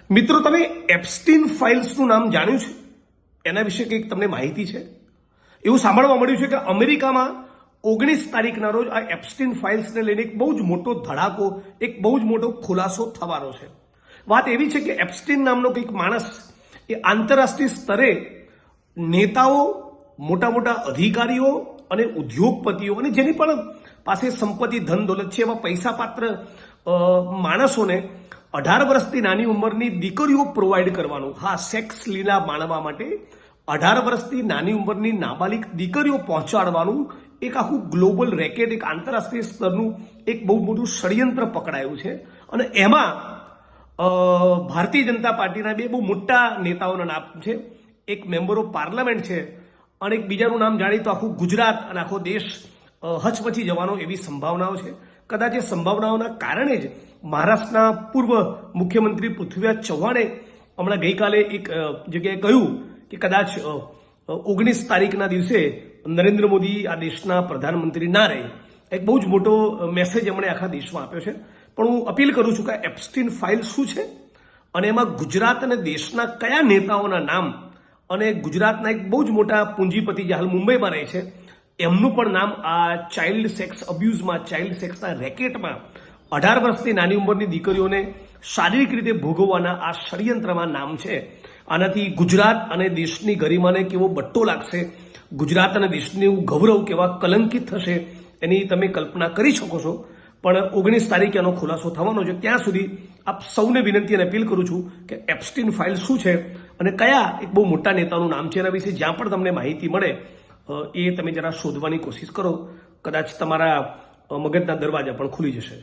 મિત્રો, તમે એપ્સ્ટીન ફાઇલ્સનું નામ જાણ્યું છે? એના વિશે કંઈક તમને માહિતી છે? એવું સાંભળવા મળ્યું છે કે અમેરિકામાં 19 તારીખના રોજ આ એપ્સ્ટીન ફાઇલ્સને લઈને એક બહુ જ મોટો ધડાકો, એક બહુ જ મોટો ખુલાસો થવાનો છે. વાત એવી છે કે એપ્સ્ટીન નામનો કંઈક માણસ એ આંતરરાષ્ટ્રીય સ્તરે નેતાઓ, મોટા મોટા અધિકારીઓ અને ઉદ્યોગપતિઓ અને જેની પણ પાસે સંપત્તિ, ધન દોલત છે એવા પૈસાપાત્ર માણસોને 18 વર્ષથી નાની ઉંમરની દીકરીઓ પ્રોવાઈડ કરવાનું, હા, સેક્સ લીલા માણવા માટે 18 વર્ષથી નાની ઉંમરની નાબાલિગ દીકરીઓ પહોંચાડવાનું એક આખું ગ્લોબલ રેકેટ, એક આંતરરાષ્ટ્રીય સ્તરનું એક બહુ મોટું ષડયંત્ર પકડાયું છે. અને એમાં ભારતીય જનતા પાર્ટીના બે બહુ મોટા નેતાઓના નામ છે. એક મેમ્બર ઓફ પાર્લામેન્ટ છે અને એક બીજાનું નામ જાણી તો આખું ગુજરાત અને આખો દેશ હચમચી જવાનો એવી સંભાવનાઓ છે. કદાચ એ સંભાવનાઓના કારણે જ મહારાષ્ટ્રના પૂર્વ મુખ્યમંત્રી પૃથ્વીરાજ ચૌહાણે હમણાં ગઈકાલે એક જગ્યાએ કહ્યું કે કદાચ 19 તારીખના દિવસે નરેન્દ્ર મોદી આ દેશના પ્રધાનમંત્રી ના રહે. એક બહુ જ મોટો મેસેજ એમણે આખા દેશમાં આપ્યો છે. પણ હું અપીલ કરું છું કે એપ્સ્ટીન ફાઇલ શું છે અને એમાં ગુજરાત અને દેશના કયા નેતાઓના નામ અને ગુજરાતના એક બહુ જ મોટા પૂંજીપતિ જે હાલ મુંબઈમાં રહે છે એમનું પણ નામ આ ચાઇલ્ડ સેક્સ અબ્યુઝમાં, ચાઇલ્ડ સેક્સના રેકેટમાં 18 વર્ષથી નાની ઉંમરની દીકરીઓને શારીરિક રીતે ભોગવવાના આ ષડયંત્રમાં નામ છે. આનાથી ગુજરાત અને દેશની ગરિમાને કેવો બટ્ટો લાગશે, ગુજરાત અને દેશનું ગૌરવ કેવા કલંકિત થશે એની તમે કલ્પના કરી શકો છો. પણ 19 તારીખે એનો ખુલાસો થવાનો છે. ત્યાં સુધી આપ સૌને વિનંતી અને અપીલ કરું છું કે એપ્સ્ટીન ફાઇલ શું છે અને કયા એક બહુ મોટા નેતાનું નામ છે એના વિશે જ્યાં પણ તમને માહિતી મળે એ તમે જરા શોધવાની કોશિશ કરો. કદાચ તમારા મગજના દરવાજા પણ ખુલી જશે.